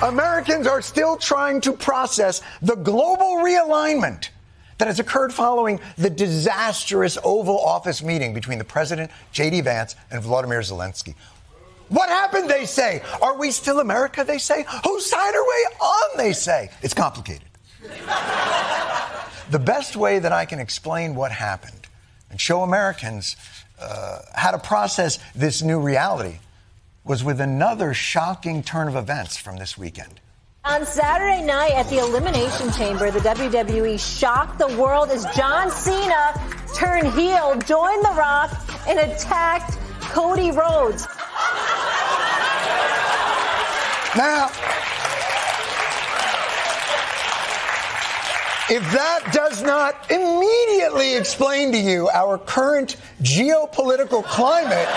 Americans are still trying to process the global realignment that has occurred following the disastrous Oval Office meeting between the president, J.D. Vance, and Volodymyr Zelenskyy. What happened, they say? Are we still America, they say? Whose side are we on, they say? It's complicated. The best way that I can explain what happened and show Americans how to process this new reality was with another shocking turn of events from this weekend. On Saturday night at the Elimination Chamber, the WWE shocked the world as John Cena turned heel, joined The Rock, and attacked Cody Rhodes. Now, if that does not immediately explain to you our current geopolitical climate,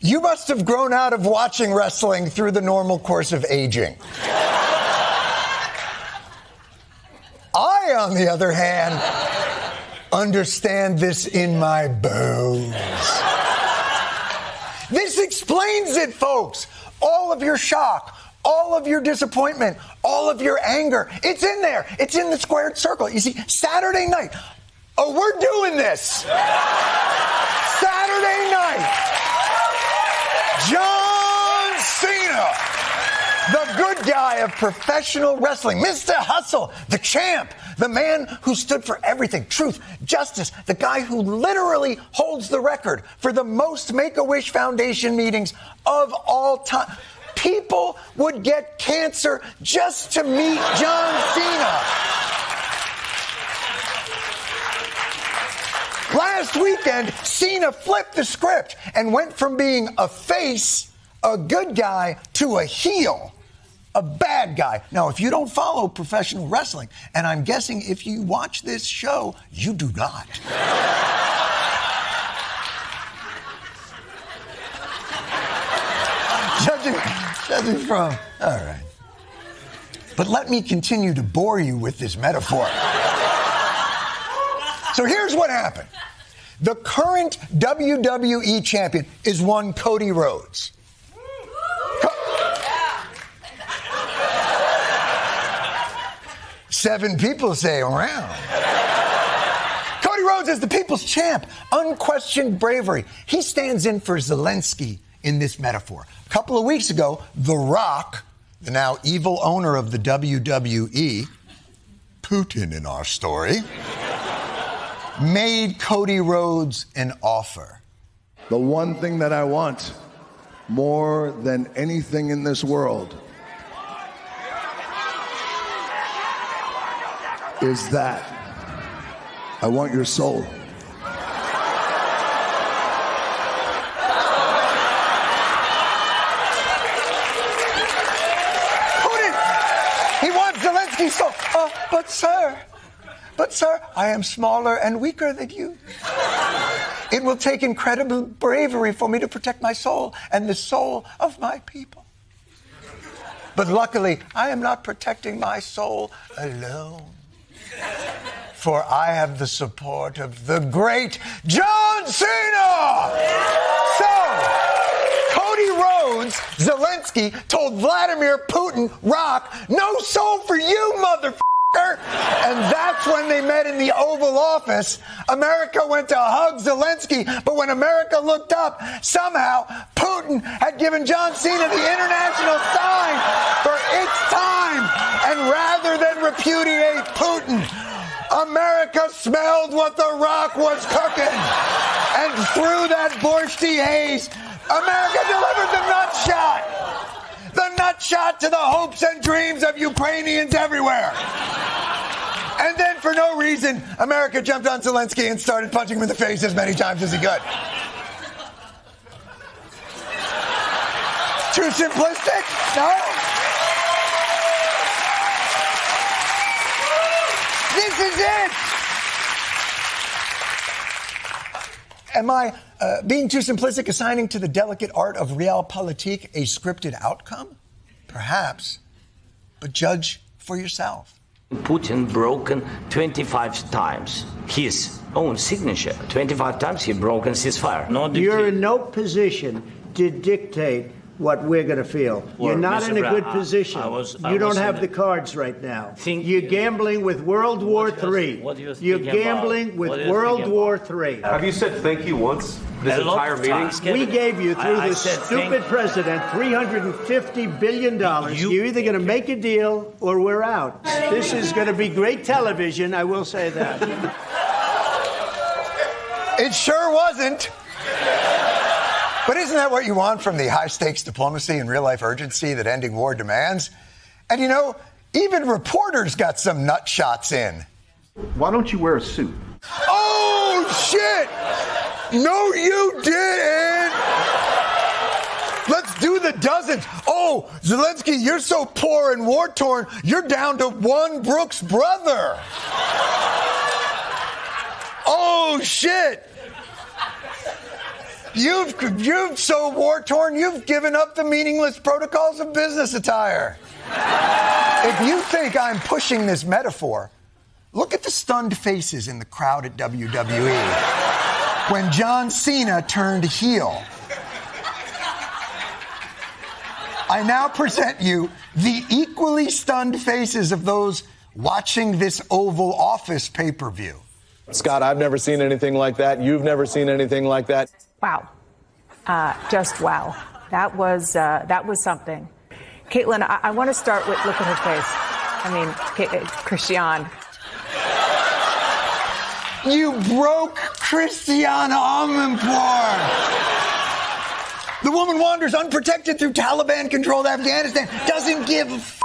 you must have grown out of watching wrestling through the normal course of aging. I, on the other hand, understand this in my bones. This explains it, folks. All of your shock, all of your disappointment, all of your anger. It's in there. It's in the squared circle. You see, Saturday night. Oh, we're doing this. Saturday night. John Cena, the good guy of professional wrestling, Mr. Hustle, the champ, the man who stood for everything, truth, justice, the guy who literally holds the record for the most Make-A-Wish Foundation meetings of all time. People would get cancer just to meet John Cena. Last weekend, Cena flipped the script and went from being a face, a good guy, to a heel, a bad guy. Now, if you don't follow professional wrestling, and I'm guessing if you watch this show, you do not. Judging from, all right. But let me continue to bore you with this metaphor. So here's what happened. The current WWE champion is one Cody Rhodes. Seven people say around. Cody Rhodes is the people's champ. Unquestioned bravery. He stands in for Zelenskyy in this metaphor. A couple of weeks ago, The Rock, the now evil owner of the WWE, Putin in our story, made Cody Rhodes an offer. The one thing that I want more than anything in this world is that I want your soul. Putin, he wants Zelensky's soul. But sir, I am smaller and weaker than you. It will take incredible bravery for me to protect my soul and the soul of my people. But luckily, I am not protecting my soul alone. For I have the support of the great John Cena! So, Cody Rhodes, Zelenskyy, told Vladimir Putin, Rock, no soul for you, motherfucker! And that's when they met in the Oval Office. America went to hug Zelenskyy, but when America looked up, somehow Putin had given John Cena the international sign for its time. And rather than repudiate Putin, America smelled what The Rock was cooking. And through that borschte haze, America delivered the nut shot. The nut shot to the hopes and dreams of Ukrainians everywhere. And then, for no reason, America jumped on Zelenskyy and started punching him in the face as many times as he could. Too simplistic? No? This is it! Am I being too simplistic, assigning to the delicate art of realpolitik a scripted outcome? Perhaps. But judge for yourself. Putin broken 25 times his own signature. 25 times he broken ceasefire. You're in no position to dictate what we're going to feel. Well, You're not Mr. in a Brown, good position. I you don't was have the cards right now. You're Think- gambling with World War III. what are you You're thinking gambling about? with What are you World thinking War about? III. Have you said thank you once this A lot entire of meeting? times. We gave you, through I this said stupid president, $350 billion. You're either going to make a deal or we're out. This is going to be great television, I will say that. It sure wasn't. But isn't that what you want from the high-stakes diplomacy and real-life urgency that ending war demands? And you know, even reporters got some nut shots in. Why don't you wear a suit? Oh, shit! No, you didn't! Let's do the dozens. Oh, Zelenskyy, you're so poor and war-torn, you're down to one Brooks brother. Oh, shit! You've so war-torn, you've given up the meaningless protocols of business attire. If you think I'm pushing this metaphor, look at the stunned faces in the crowd at WWE when John Cena turned heel. I now present you the equally stunned faces of those watching this Oval Office pay-per-view. Scott, I've never seen anything like that. You've never seen anything like that. Wow. Just wow. That was something. Caitlin, I want to start with, look at her face. I mean, Christiane. You broke Christiane Amanpour. The woman wanders unprotected through Taliban-controlled Afghanistan, doesn't give a f***.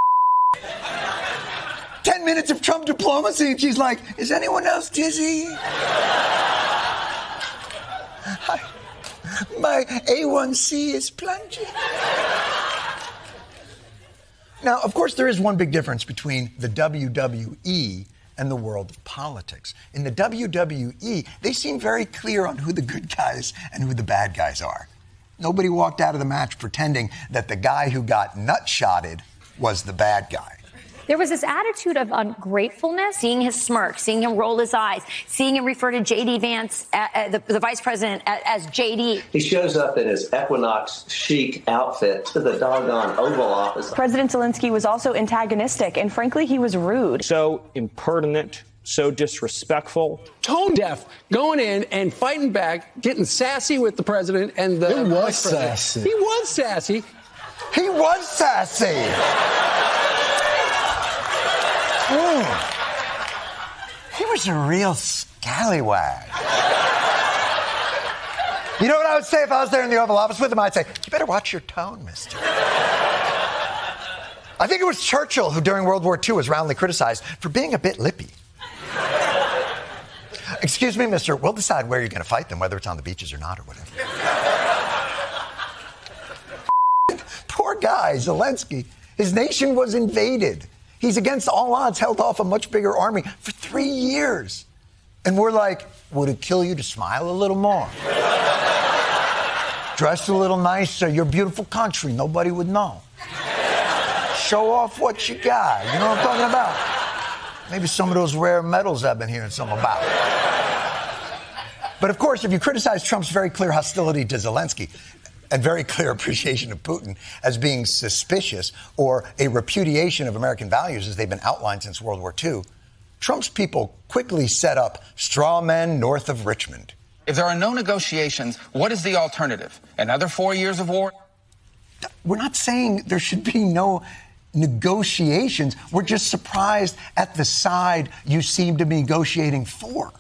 10 minutes of Trump diplomacy, and she's like, is anyone else dizzy? My A1C is plunging. Now, of course, there is one big difference between the WWE and the world of politics. In the WWE, they seem very clear on who the good guys and who the bad guys are. Nobody walked out of the match pretending that the guy who got nut-shotted was the bad guy. There was this attitude of ungratefulness, seeing his smirk, seeing him roll his eyes, seeing him refer to J.D. Vance, the vice president, as J.D. He shows up in his Equinox chic outfit to the doggone Oval Office. President Zelenskyy was also antagonistic, and frankly, he was rude. So impertinent, so disrespectful. Tone deaf, going in and fighting back, getting sassy with the president and the vice president. Sassy. He was sassy. He was sassy. He was a real scallywag. You know what I would say if I was there in the Oval Office with him? I'd say, you better watch your tone, mister. I think it was Churchill who during World War II was roundly criticized for being a bit lippy. Excuse me, mister, we'll decide where you're going to fight them, whether it's on the beaches or not or whatever. Poor guy, Zelenskyy. His nation was invaded. He's against all odds held off a much bigger army for 3 years. And we're like, would it kill you to smile a little more? Dress a little nicer, your beautiful country, nobody would know. Show off what you got, you know what I'm talking about? Maybe some of those rare metals I've been hearing something about. But of course, if you criticize Trump's very clear hostility to Zelenskyy, and very clear appreciation of Putin as being suspicious or a repudiation of American values as they've been outlined since World War II, Trump's people quickly set up straw men north of Richmond. If there are no negotiations, what is the alternative? Another 4 years of war? We're not saying there should be no negotiations. We're just surprised at the side you seem to be negotiating for.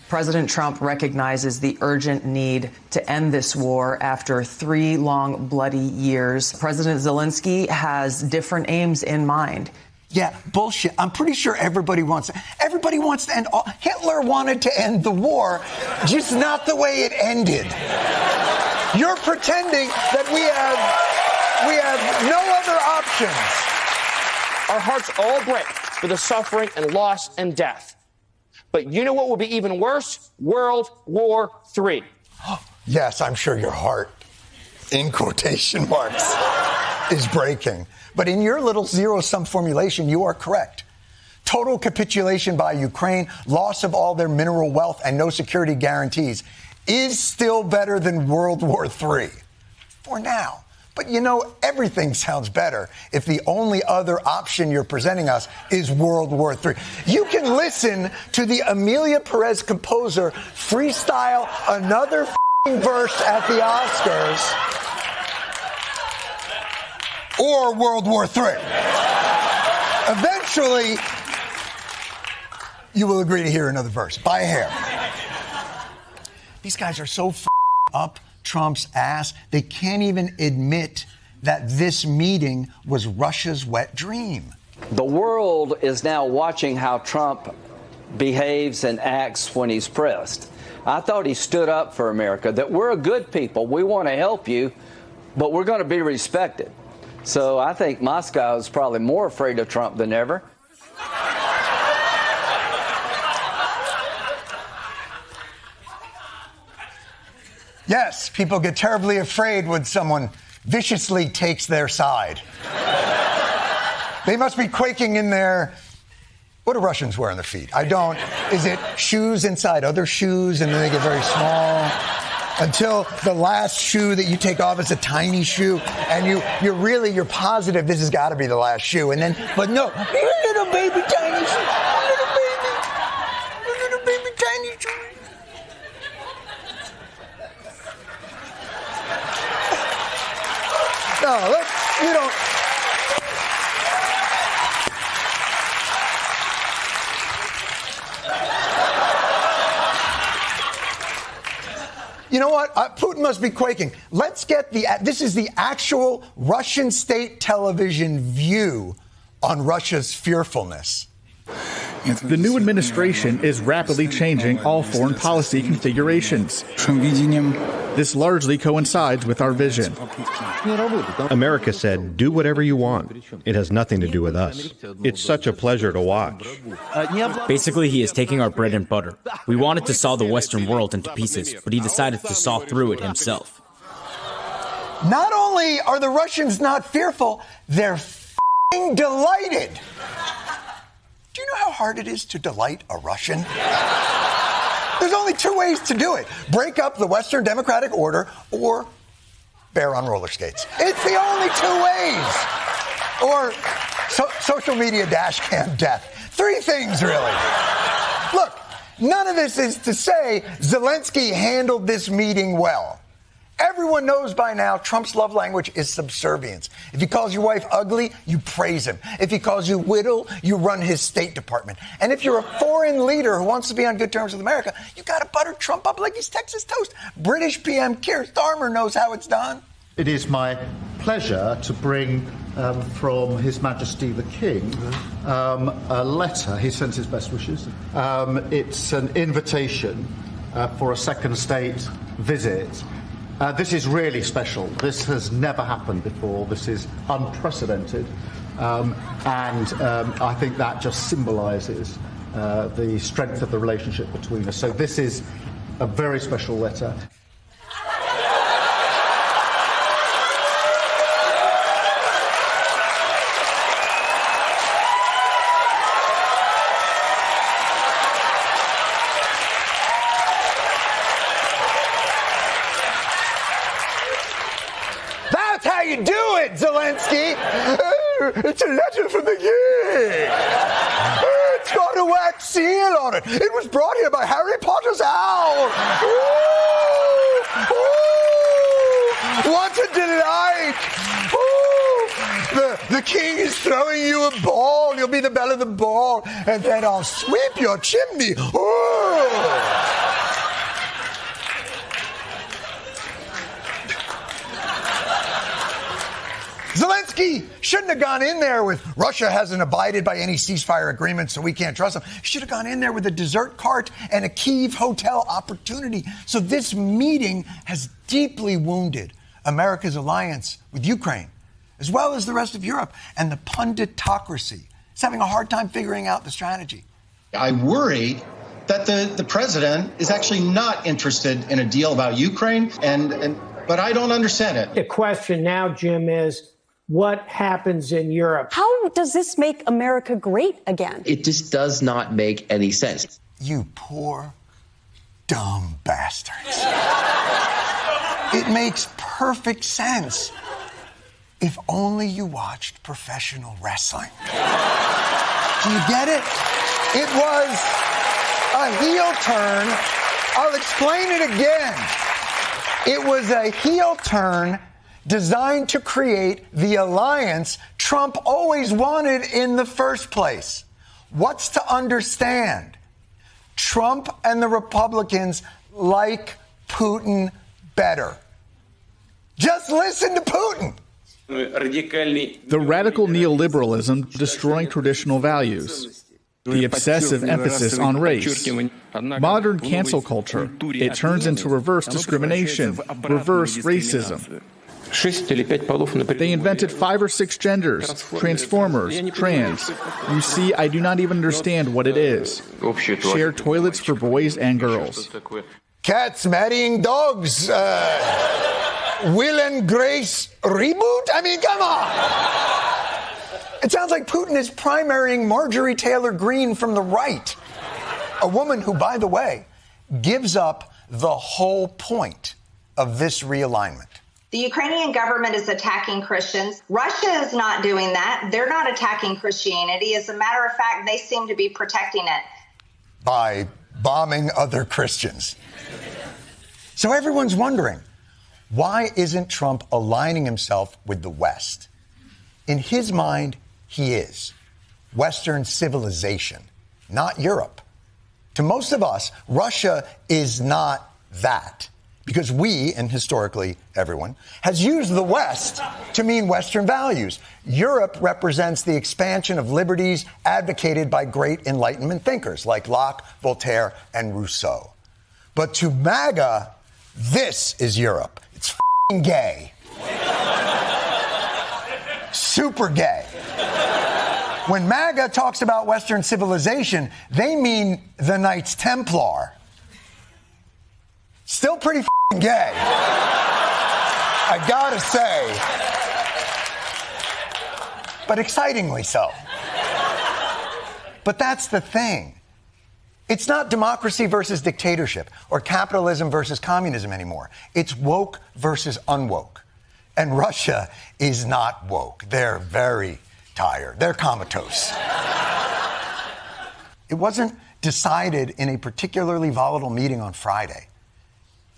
President Trump recognizes the urgent need to end this war after 3 long, bloody years. President Zelenskyy has different aims in mind. Yeah, bullshit. I'm pretty sure everybody wants to end all. Hitler wanted to end the war, just not the way it ended. You're pretending that we have no other options. Our hearts all break for the suffering and loss and death. But you know what will be even worse? World War III. Yes, I'm sure your heart, in quotation marks, is breaking. But in your little zero-sum formulation, you are correct. Total capitulation by Ukraine, loss of all their mineral wealth, and no security guarantees is still better than World War III. For now. But you know, everything sounds better if the only other option you're presenting us is World War III. You can listen to the Amelia Perez composer freestyle another verse at the Oscars or World War III. Eventually, you will agree to hear another verse by a hair. These guys are so up Trump's ass, they can't even admit that this meeting was Russia's wet dream. The world is now watching how Trump behaves and acts when he's pressed. I thought he stood up for America, that we're a good people, we want to help you, but we're going to be respected. So I think Moscow is probably more afraid of Trump than ever. Yes, people get terribly afraid when someone viciously takes their side. They must be quaking in their... What do Russians wear on their feet? I don't. Is it shoes inside other shoes and then they get very small? Until the last shoe that you take off is a tiny shoe and you're positive this has got to be the last shoe. And then, but no, your little baby tiny shoe. Your little baby tiny shoe. No, you don't. You know what? Putin must be quaking. Let's get this is the actual Russian state television view on Russia's fearfulness. The new administration is rapidly changing all foreign policy configurations. This largely coincides with our vision. America said, do whatever you want. It has nothing to do with us. It's such a pleasure to watch. Basically, he is taking our bread and butter. We wanted to saw the Western world into pieces, but he decided to saw through it himself. Not only are the Russians not fearful, they're f***ing delighted. Do you know how hard it is to delight a Russian? There's only two ways to do it. Break up the Western democratic order or bear on roller skates. It's the only two ways. Or social media dash cam death. Three things, really. Look, none of this is to say Zelenskyy handled this meeting well. Everyone knows by now Trump's love language is subservience. If he calls your wife ugly, you praise him. If he calls you whittle, you run his State Department. And if you're a foreign leader who wants to be on good terms with America, you got to butter Trump up like he's Texas toast. British PM Keir Starmer knows how it's done. It is my pleasure to bring from His Majesty the King a letter. He sends his best wishes. It's an invitation for a second state visit. This is really special. This has never happened before. This is unprecedented. And I think that just symbolises the strength of the relationship between us. So this is a very special letter. Zelenskyy, it's a letter from the king. It's got a wax seal on it. It was brought here by Harry Potter's owl. Ooh, ooh, what a delight. Ooh, the king is throwing you a ball. You'll be the belle of the ball, and then I'll sweep your chimney. Ooh. Zelenskyy shouldn't have gone in there with Russia hasn't abided by any ceasefire agreement, so we can't trust them. He should have gone in there with a dessert cart and a Kyiv hotel opportunity. So this meeting has deeply wounded America's alliance with Ukraine, as well as the rest of Europe, and the punditocracy is having a hard time figuring out the strategy. I worry that the president is actually not interested in a deal about Ukraine, but I don't understand it. The question now, Jim, is what happens in Europe? How does this make America great again? It just does not make any sense. You poor, dumb bastards. It makes perfect sense. If only you watched professional wrestling. Do you get it? It was a heel turn. I'll explain it again. It was a heel turn designed to create the alliance Trump always wanted in the first place. What's to understand? Trump and the Republicans like Putin better. Just listen to Putin. The radical neoliberalism destroying traditional values. The obsessive emphasis on race. Modern cancel culture. It turns into reverse discrimination, reverse racism. They invented 5 or 6 genders, transformers, trans. You see, I do not even understand what it is. Shared toilets for boys and girls. Cats marrying dogs. Will and Grace reboot? I mean, come on. It sounds like Putin is primarying Marjorie Taylor Greene from the right. A woman who, by the way, gives up the whole point of this realignment. The Ukrainian government is attacking Christians. Russia is not doing that. They're not attacking Christianity. As a matter of fact, they seem to be protecting it. By bombing other Christians. So everyone's wondering, why isn't Trump aligning himself with the West? In his mind, he is. Western civilization, not Europe. To most of us, Russia is not that. Because we, and historically everyone, has used the West to mean Western values. Europe represents the expansion of liberties advocated by great Enlightenment thinkers like Locke, Voltaire, and Rousseau. But to MAGA, this is Europe. It's f***ing gay. Super gay. When MAGA talks about Western civilization, they mean the Knights Templar. Still pretty f***ing gay. I gotta say. But excitingly so. But that's the thing. It's not democracy versus dictatorship or capitalism versus communism anymore. It's woke versus unwoke. And Russia is not woke. They're very tired. They're comatose. It wasn't decided in a particularly volatile meeting on Friday.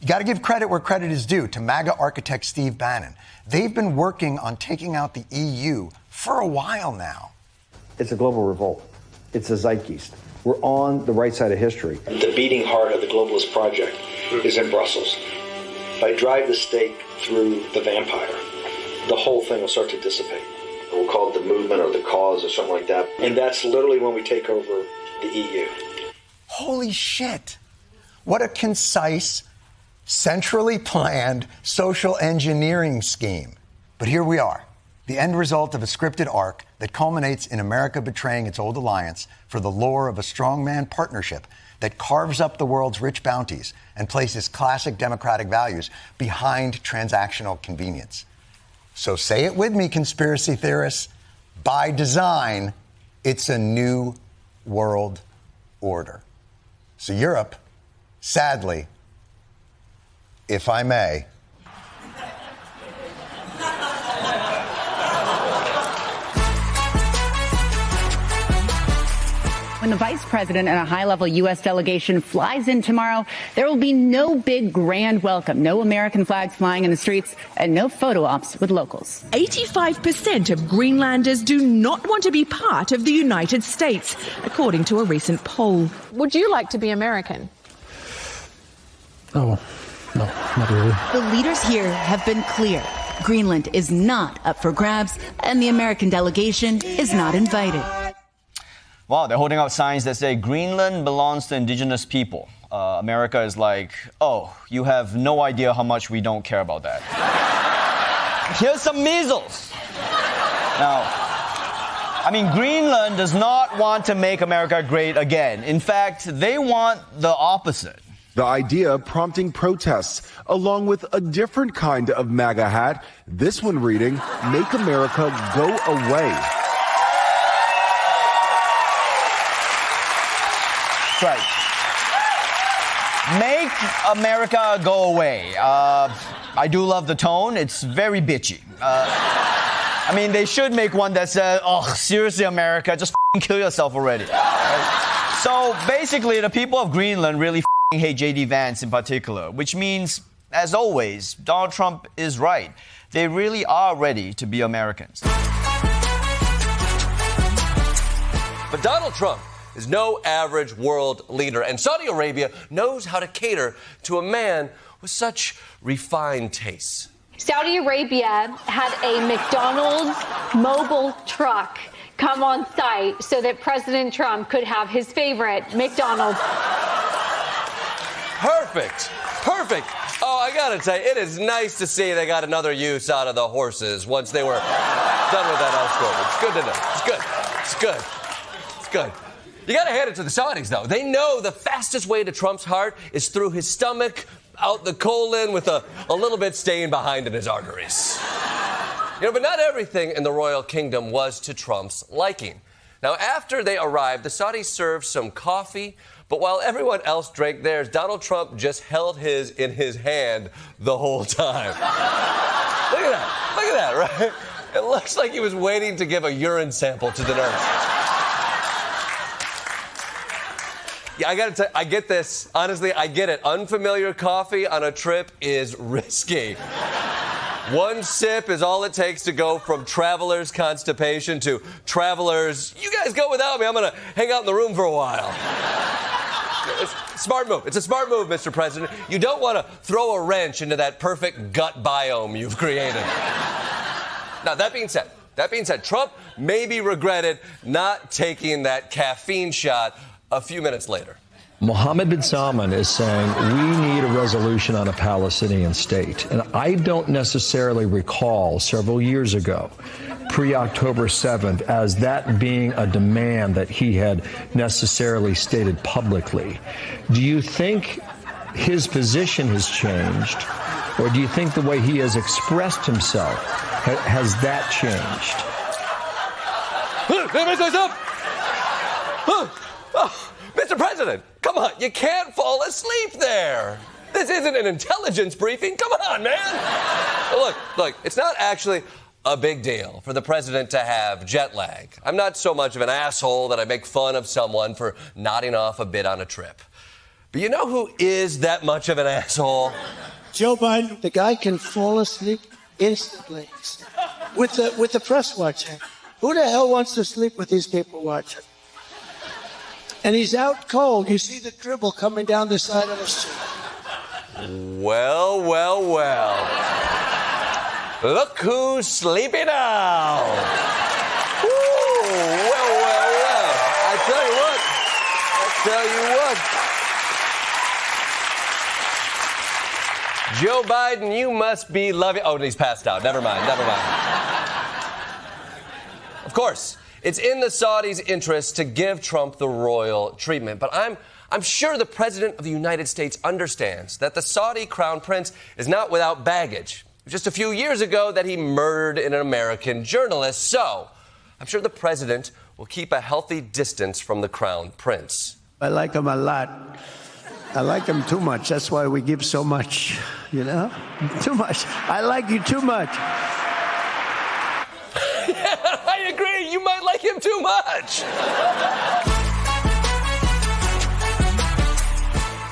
You got to give credit where credit is due to MAGA architect Steve Bannon. They've been working on taking out the EU for a while now. It's a global revolt. It's a zeitgeist. We're on the right side of history. The beating heart of the globalist project is in Brussels. If I drive the stake through the vampire, the whole thing will start to dissipate. We'll call it the movement or the cause or something like that. And that's literally when we take over the EU. Holy shit. What a concise, centrally planned social engineering scheme. But here we are, the end result of a scripted arc that culminates in America betraying its old alliance for the lure of a strongman partnership that carves up the world's rich bounties and places classic democratic values behind transactional convenience. So say it with me, conspiracy theorists. By design, it's a new world order. So Europe, sadly, if I may, When the vice president and a high-level U.S. delegation flies in tomorrow, there will be no big grand welcome, no American flags flying in the streets, and no photo ops with locals. 85% of Greenlanders do not want to be part of the United States, according to a recent poll. Would you like to be American? Oh, no, not really. The leaders here have been clear. Greenland is not up for grabs, and the American delegation is not invited. Wow, they're holding out signs that say Greenland belongs to indigenous people. America is like, oh, you have no idea how much we don't care about that. Here's some measles. Now, I mean, Greenland does not want to make America great again. In fact, they want the opposite. The idea prompting protests, along with a different kind of MAGA hat, this one reading, Make America Go Away. Right. Make America go away. I do love the tone. It's very bitchy. I mean, they should make one that says, oh, seriously, America, just kill yourself already. Right? So basically, the people of Greenland really hate J.D. Vance in particular, which means, as always, Donald Trump is right. They really are ready to be Americans. But Donald Trump is no average world leader, and Saudi Arabia knows how to cater to a man with such refined tastes. Saudi Arabia had a McDonald's mobile truck come on site so that President Trump could have his favorite McDonald's. Perfect. Perfect. Oh, I gotta tell you, it is nice to see they got another use out of the horses once they were done with that escort. It's good to know. It's good. It's good. It's good. You gotta hand it to the Saudis, though. They know the fastest way to Trump's heart is through his stomach, out the colon, with a little bit staying behind in his arteries. You know, but not everything in the royal kingdom was to Trump's liking. Now, after they arrived, the Saudis served some coffee, but while everyone else drank theirs, Donald Trump just held his in his hand the whole time. Look at that. Look at that, right? It looks like he was waiting to give a urine sample to the nurse. Yeah, I gotta tell you, I get this. Honestly, I get it. Unfamiliar coffee on a trip is risky. One sip is all it takes to go from traveler's constipation to traveler's, you guys go without me, I'm gonna hang out in the room for a while. It's a smart move. It's a smart move, Mr. President. You don't want to throw a wrench into that perfect gut biome you've created. Now, that being said, Trump maybe regretted not taking that caffeine shot a few minutes later. Mohammed bin Salman is saying we need a resolution on a Palestinian state. And I don't necessarily recall several years ago, pre-October 7th, as that being a demand that he had necessarily stated publicly. Do you think his position has changed, or do you think the way he has expressed himself, has that changed? Mr. President, come on, you can't fall asleep there. This isn't an intelligence briefing. Come on, man. Look, it's not actually a big deal for the president to have jet lag. I'm not so much of an asshole that I make fun of someone for nodding off a bit on a trip. But you know who is that much of an asshole? Joe Biden. The guy can fall asleep instantly with the press watching. Who the hell wants to sleep with these people watching? And he's out cold. You see the dribble coming down the side of the street. Well. Look who's sleeping now. Well. I tell you what. Joe Biden, you must be loving... Oh, he's passed out. Never mind. Of course, it's in the Saudis' interest to give Trump the royal treatment. But I'm sure the President of the United States understands that the Saudi crown prince is not without baggage. Just a few years ago that he murdered an American journalist. So I'm sure the president will keep a healthy distance from the crown prince. I like him a lot. I like him too much. That's why we give so much, you know? Too much. I like you too much. Yeah, I agree. You might like him too much.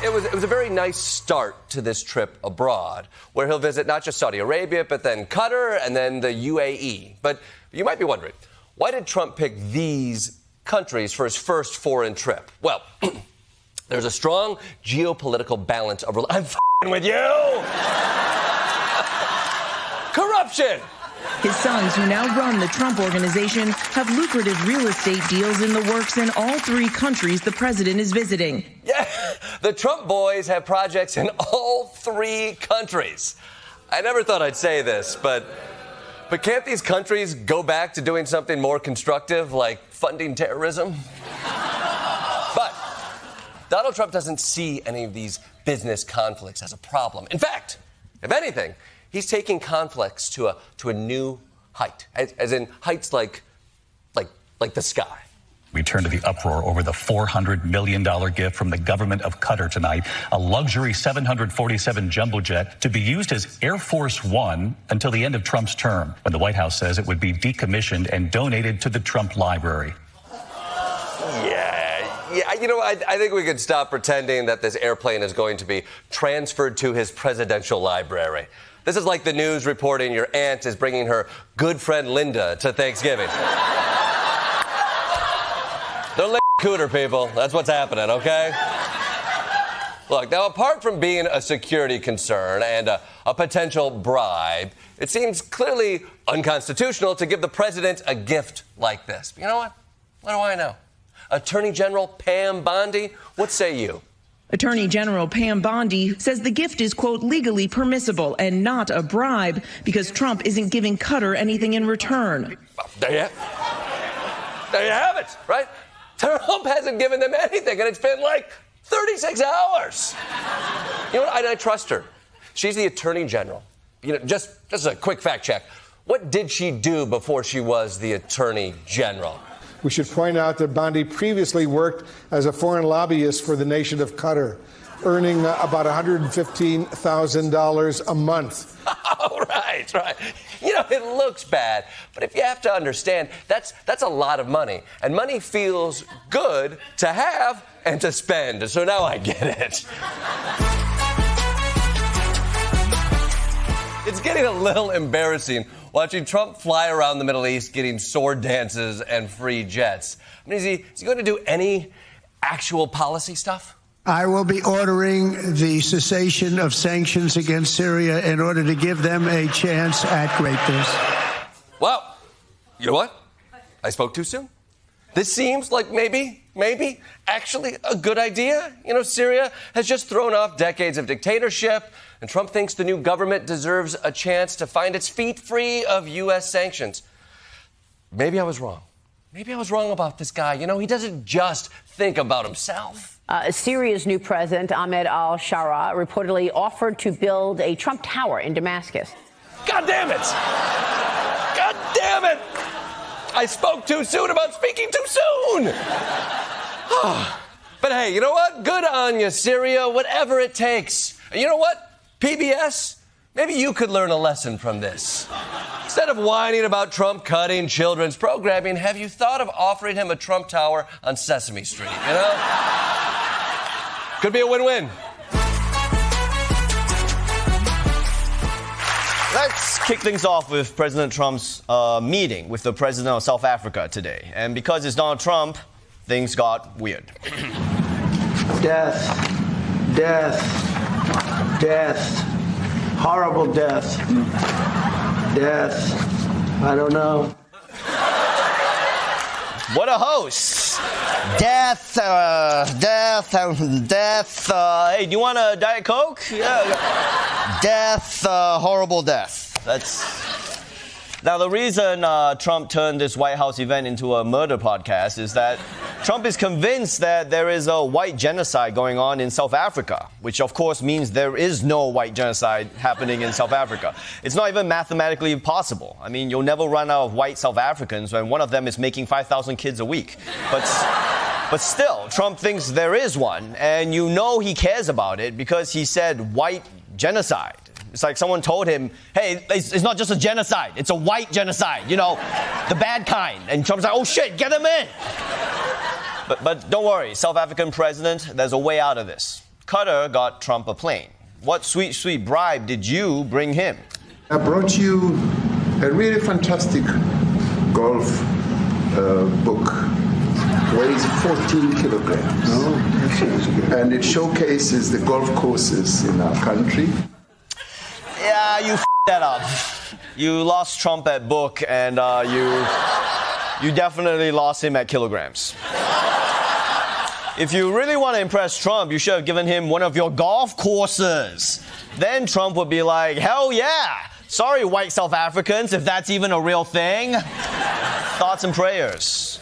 It was a very nice start to this trip abroad, where he'll visit not just Saudi Arabia, but then Qatar and then the UAE. But you might be wondering, why did Trump pick these countries for his first foreign trip? Well, there's a strong geopolitical balance of... I'm f***ing with you! Corruption! His sons, who now run the Trump Organization, have lucrative real estate deals in the works in all three countries the president is visiting. Yeah, the Trump boys have projects in all three countries. I never thought I'd say this, but can't these countries go back to doing something more constructive, like funding terrorism? But Donald Trump doesn't see any of these business conflicts as a problem. In fact, if anything, he's taking conflicts to a new height, as in heights like the sky. We turn to the uproar over the $400 million gift from the government of Qatar tonight, a luxury 747 jumbo jet to be used as Air Force One until the end of Trump's term, when the White House says it would be decommissioned and donated to the Trump Library. Yeah, you know, I think we could stop pretending that this airplane is going to be transferred to his presidential library. This is like the news reporting your aunt is bringing her good friend Linda to Thanksgiving. They're cooter, people. That's what's happening, okay? Look, now, apart from being a security concern and a potential bribe, it seems clearly unconstitutional to give the president a gift like this. You know what? What do I know? Attorney General Pam Bondi, what say you? Attorney General Pam Bondi says the gift is, quote, legally permissible and not a bribe because Trump isn't giving Qatar anything in return. Well, there you have it, right? Trump hasn't given them anything, and it's been like 36 hours. You know what? I trust her. She's the Attorney General. You know, just a quick fact check. What did she do before she was the Attorney General? We should point out that Bondi previously worked as a foreign lobbyist for the nation of Qatar, earning about $115,000 a month. Oh, right. You know, it looks bad, but if you have to understand, that's a lot of money. And money feels good to have and to spend. So now I get it. It's getting a little embarrassing watching Trump fly around the Middle East getting sword dances and free jets. I mean, is he going to do any actual policy stuff? I will be ordering the cessation of sanctions against Syria in order to give them a chance at greatness. Well, you know what? I spoke too soon. This seems like maybe actually a good idea. You know, Syria has just thrown off decades of dictatorship, and Trump thinks the new government deserves a chance to find its feet free of U.S. sanctions. Maybe I was wrong. Maybe I was wrong about this guy. You know, he doesn't just think about himself. Syria's new president, Ahmed al-Shara, reportedly offered to build a Trump Tower in Damascus. God damn it! God damn it! I spoke too soon about speaking too soon! But hey, you know what? Good on you, Syria, whatever it takes. And you know what? PBS, maybe you could learn a lesson from this. Instead of whining about Trump cutting children's programming, have you thought of offering him a Trump Tower on Sesame Street, you know? Could be a win-win. Let's kick things off with President Trump's meeting with the president of South Africa today. And because it's Donald Trump, things got weird. Death. Horrible death. I don't know. What a host. Death. Hey, do you want a Diet Coke? Yeah. Death, horrible death. Now, the reason Trump turned this White House event into a murder podcast is that Trump is convinced that there is a white genocide going on in South Africa, which of course means there is no white genocide happening in South Africa. It's not even mathematically possible. I mean, you'll never run out of white South Africans when one of them is making 5,000 kids a week. But still, Trump thinks there is one, and you know he cares about it because he said white genocide. It's like someone told him, hey, it's not just a genocide, it's a white genocide, you know, the bad kind. And Trump's like, oh shit, get him in. But don't worry, South African president, there's a way out of this. Qatar got Trump a plane. What sweet bribe did you bring him? I brought you a really fantastic golf book. Weighs 14 kilograms. Oh, and it showcases the golf courses in our country. Yeah, you that up. You lost Trump at book, and you definitely lost him at kilograms. If you really want to impress Trump, you should have given him one of your golf courses. Then Trump would be like, hell yeah. Sorry, white South Africans, if that's even a real thing. Thoughts and prayers.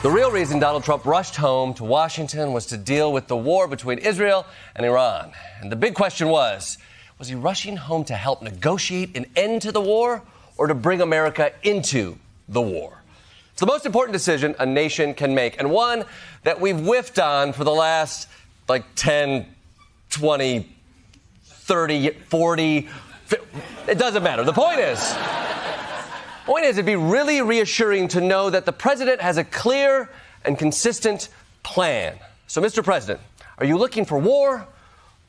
The real reason Donald Trump rushed home to Washington was to deal with the war between Israel and Iran. And the big question was he rushing home to help negotiate an end to the war or to bring America into the war. It's the most important decision a nation can make, and one that we've whiffed on for the last, 10, 20, 30, 40, it doesn't matter. The point is, it'd be really reassuring to know that the president has a clear and consistent plan. So, Mr. President, are you looking for war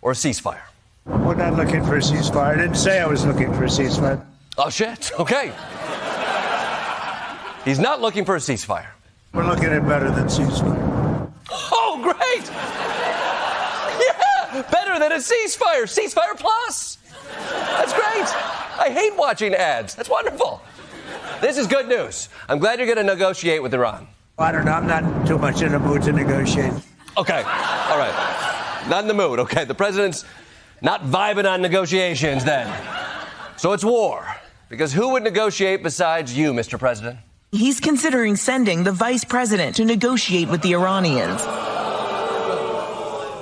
or a ceasefire? We're not looking for a ceasefire. I didn't say I was looking for a ceasefire. Oh, shit. Okay. He's not looking for a ceasefire. We're looking at better than ceasefire. Oh, great. Yeah, better than a ceasefire. Ceasefire plus. That's great. I hate watching ads. That's wonderful. This is good news. I'm glad you're going to negotiate with Iran. I don't know. I'm not too much in the mood to negotiate. Okay. All right. Not in the mood. Okay. The president's not vibing on negotiations then. So it's war. Because who would negotiate besides you, Mr. President? He's considering sending the vice president to negotiate with the Iranians.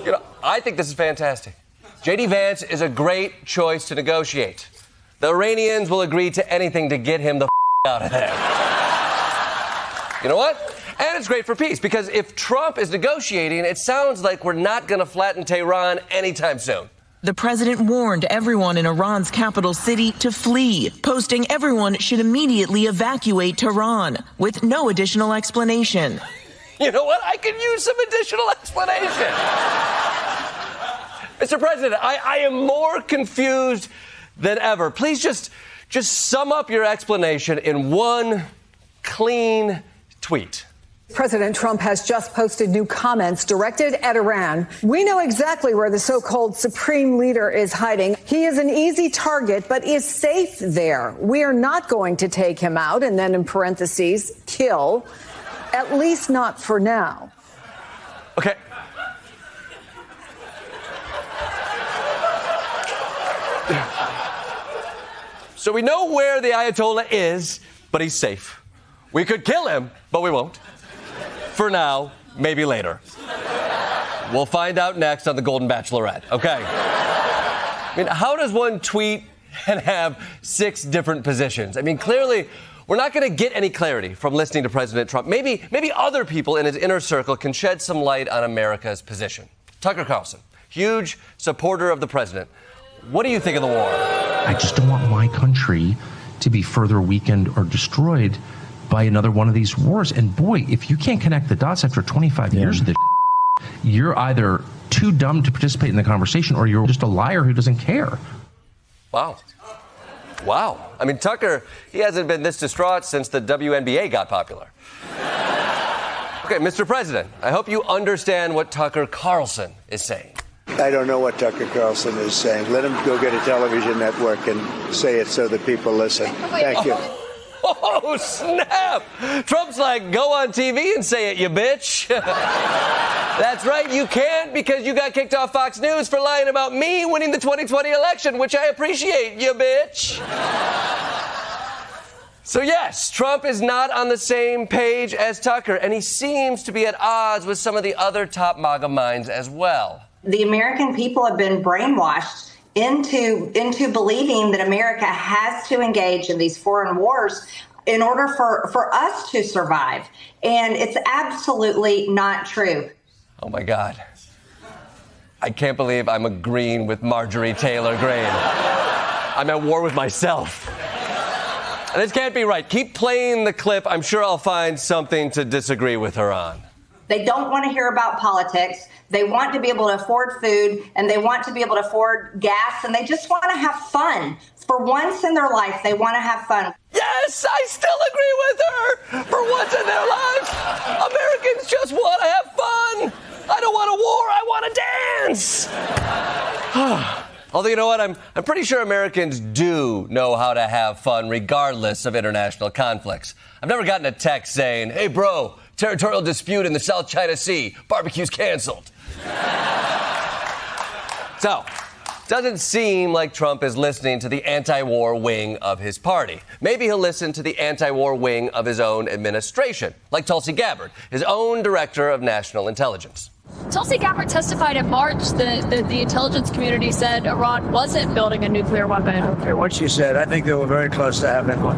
You know, I think this is fantastic. J.D. Vance is a great choice to negotiate. The Iranians will agree to anything to get him the out of there. You know what? And it's great for peace, because if Trump is negotiating, it sounds like we're not going to flatten Tehran anytime soon. The president warned everyone in Iran's capital city to flee, posting everyone should immediately evacuate Tehran with no additional explanation. You know what? I could use some additional explanation. Mr. President, I am more confused than ever. Please just sum up your explanation in one clean tweet. President Trump has just posted new comments directed at Iran. We know exactly where the so-called supreme leader is hiding. He is an easy target, but is safe there. We are not going to take him out, and then in parentheses, kill, at least not for now. Okay. So we know where the Ayatollah is, but he's safe. We could kill him, but we won't. For now, maybe later. We'll find out next on The Golden Bachelorette, okay? I mean, how does one tweet and have 6 different positions? I mean, clearly, we're not going to get any clarity from listening to President Trump. Maybe other people in his inner circle can shed some light on America's position. Tucker Carlson, huge supporter of the president. What do you think of the war? I just don't want my country to be further weakened or destroyed by another one of these wars. And boy, if you can't connect the dots after 25 years of this, you're either too dumb to participate in the conversation or you're just a liar who doesn't care. Wow. I mean, Tucker, he hasn't been this distraught since the WNBA got popular. Okay, Mr. President, I hope you understand what Tucker Carlson is saying. I don't know what Tucker Carlson is saying. Let him go get a television network and say it so that people listen. Thank you. Oh, snap! Trump's like, go on TV and say it, you bitch. That's right, you can't, because you got kicked off Fox News for lying about me winning the 2020 election, which I appreciate, you bitch. So yes, Trump is not on the same page as Tucker, and he seems to be at odds with some of the other top MAGA minds as well. The American people have been brainwashed into believing that America has to engage in these foreign wars in order for us to survive. And it's absolutely not true. Oh, my God. I can't believe I'm agreeing with Marjorie Taylor Greene. I'm at war with myself. And this can't be right. Keep playing the clip. I'm sure I'll find something to disagree with her on. They don't want to hear about politics. They want to be able to afford food, and they want to be able to afford gas, and they just want to have fun. For once in their life, they want to have fun. Yes, I still agree with her. For once in their lives, Americans just want to have fun. I don't want a war. I want to dance. Although, you know what? I'm pretty sure Americans do know how to have fun regardless of international conflicts. I've never gotten a text saying, hey, bro, territorial dispute in the South China Sea. Barbecue's canceled. So, doesn't seem like Trump is listening to the anti-war wing of his party. Maybe he'll listen to the anti-war wing of his own administration, like Tulsi Gabbard, his own director of national intelligence. Tulsi Gabbard testified in March that the intelligence community said Iran wasn't building a nuclear weapon. Okay, what she said, I think they were very close to having one.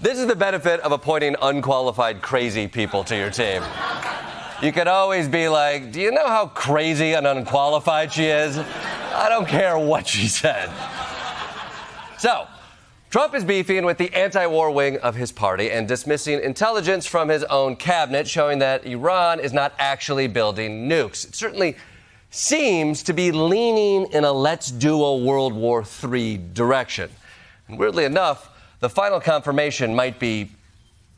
This is the benefit of appointing unqualified crazy people to your team. You can always be like, do you know how crazy and unqualified she is? I don't care what she said. So, Trump is beefing with the anti-war wing of his party and dismissing intelligence from his own cabinet, showing that Iran is not actually building nukes. It certainly seems to be leaning in a let's do a World War III direction. And weirdly enough, the final confirmation might be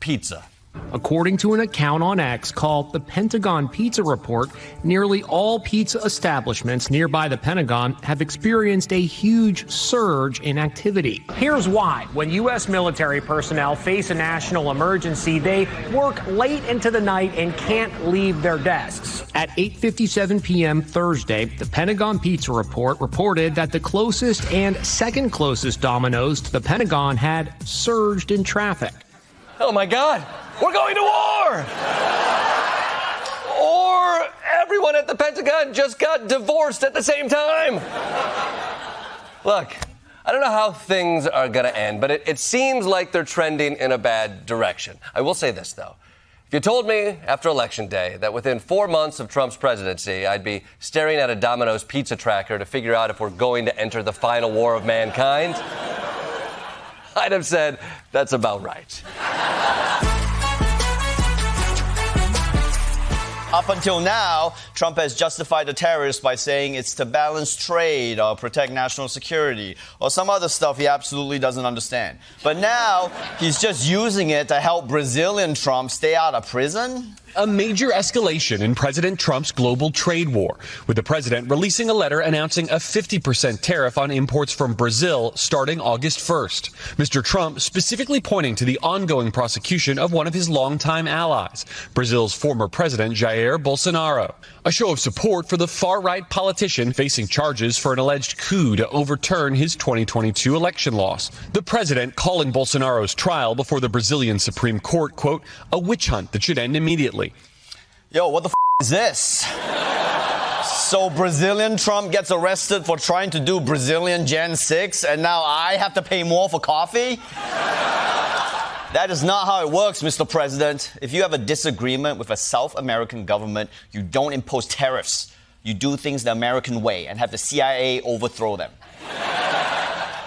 pizza. According to an account on X called the Pentagon Pizza Report, nearly all pizza establishments nearby the Pentagon have experienced a huge surge in activity. Here's why. When U.S. military personnel face a national emergency, they work late into the night and can't leave their desks. At 8:57 p.m. Thursday, the Pentagon Pizza Report reported that the closest and second closest Domino's to the Pentagon had surged in traffic. Oh my God! We're going to war! Or everyone at the Pentagon just got divorced at the same time. Look, I don't know how things are going to end, but it seems like they're trending in a bad direction. I will say this, though. If you told me after Election Day that within 4 months of Trump's presidency, I'd be staring at a Domino's pizza tracker to figure out if we're going to enter the final war of mankind, I'd have said that's about right. Up until now, Trump has justified the tariffs by saying it's to balance trade or protect national security or some other stuff he absolutely doesn't understand. But now he's just using it to help Brazilian Trump stay out of prison? A major escalation in President Trump's global trade war, with the president releasing a letter announcing a 50% tariff on imports from Brazil starting August 1st. Mr. Trump specifically pointing to the ongoing prosecution of one of his longtime allies, Brazil's former president Jair Bolsonaro. A show of support for the far-right politician facing charges for an alleged coup to overturn his 2022 election loss. The president calling Bolsonaro's trial before the Brazilian Supreme Court, quote, a witch hunt that should end immediately. Yo, what the is this? So Brazilian Trump gets arrested for trying to do Brazilian Gen 6, and now I have to pay more for coffee? That is not how it works, Mr. President. If you have a disagreement with a South American government, you don't impose tariffs. You do things the American way and have the CIA overthrow them.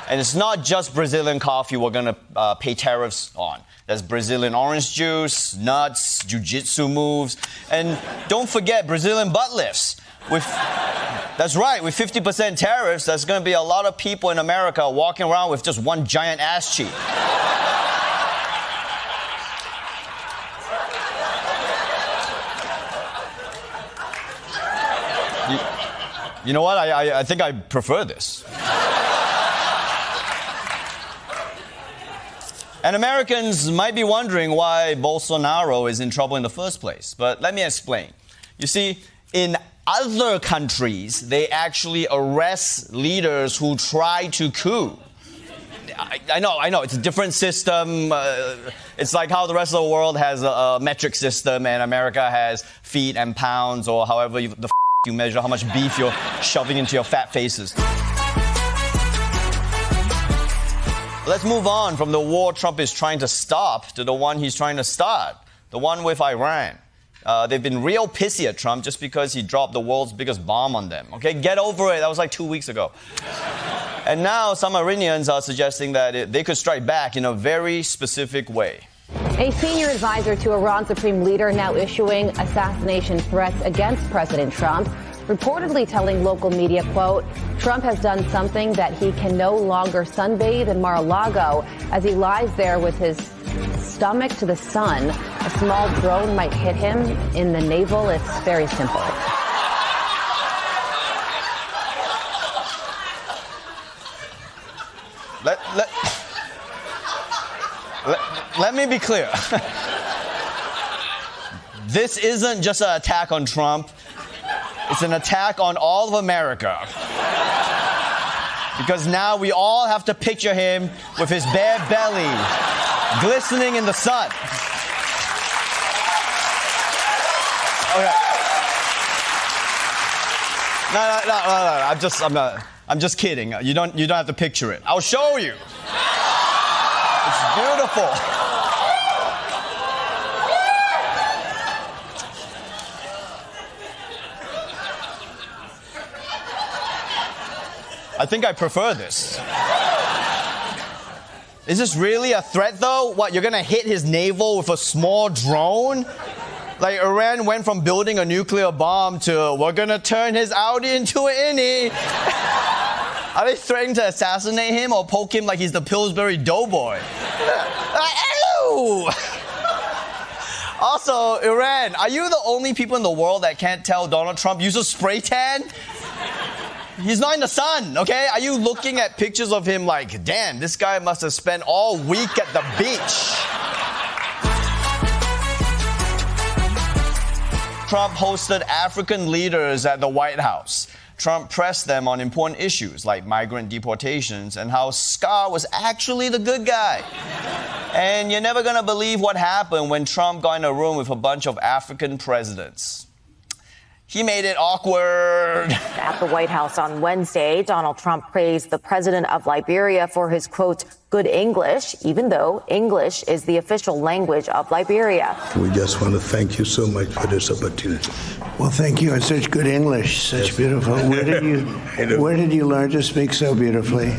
And it's not just Brazilian coffee we're going to pay tariffs on. There's Brazilian orange juice, nuts, jiu-jitsu moves, and don't forget Brazilian butt lifts. That's right, with 50% tariffs, there's going to be a lot of people in America walking around with just one giant ass cheek. You know what? I think I prefer this. And Americans might be wondering why Bolsonaro is in trouble in the first place. But let me explain. You see, in other countries, they actually arrest leaders who try to coup. I know, it's a different system. It's like how the rest of the world has a metric system and America has feet and pounds or however you measure how much beef you're shoving into your fat faces. Let's move on from the war Trump is trying to stop to the one he's trying to start, the one with Iran. They've been real pissy at Trump just because he dropped the world's biggest bomb on them. Okay, get over it. That was like 2 weeks ago. And now some Iranians are suggesting that they could strike back in a very specific way. A senior advisor to Iran's supreme leader now issuing assassination threats against President Trump, reportedly telling local media, quote, Trump has done something that he can no longer sunbathe in Mar-a-Lago as he lies there with his stomach to the sun. A small drone might hit him in the navel. It's very simple. Let me be clear. This isn't just an attack on Trump. It's an attack on all of America. Because now we all have to picture him with his bare belly glistening in the sun. Okay. No. I'm just kidding. You don't have to picture it. I'll show you. It's beautiful. I think I prefer this. Is this really a threat, though? What, you're gonna hit his navel with a small drone? Like, Iran went from building a nuclear bomb to, we're gonna turn his Audi into an innie. Are they threatening to assassinate him or poke him like he's the Pillsbury Doughboy? Ew! Also, Iran, are you the only people in the world that can't tell Donald Trump uses spray tan? He's not in the sun, okay? Are you looking at pictures of him like, damn, this guy must have spent all week at the beach? Trump hosted African leaders at the White House. Trump pressed them on important issues like migrant deportations and how Scar was actually the good guy. And you're never gonna believe what happened when Trump got in a room with a bunch of African presidents. He made it awkward. At the White House on Wednesday, Donald Trump praised the president of Liberia for his, quote, good English, even though English is the official language of Liberia. We just want to thank you so much for this opportunity. Well, thank you. It's such good English, such beautiful. Where did you learn to speak so beautifully?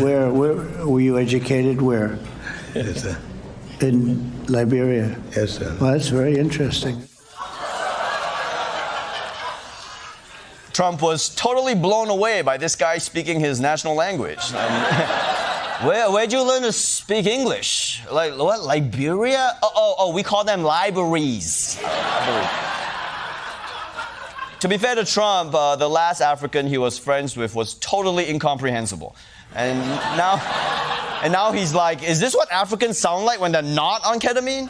Where were you educated? Where? Yes, sir. In Liberia? Yes, sir. Well, that's very interesting. Trump was totally blown away by this guy speaking his national language. Where'd you learn to speak English? Like, what, Liberia? Oh, we call them libraries. To be fair to Trump, the last African he was friends with was totally incomprehensible. And now he's like, is this what Africans sound like when they're not on ketamine?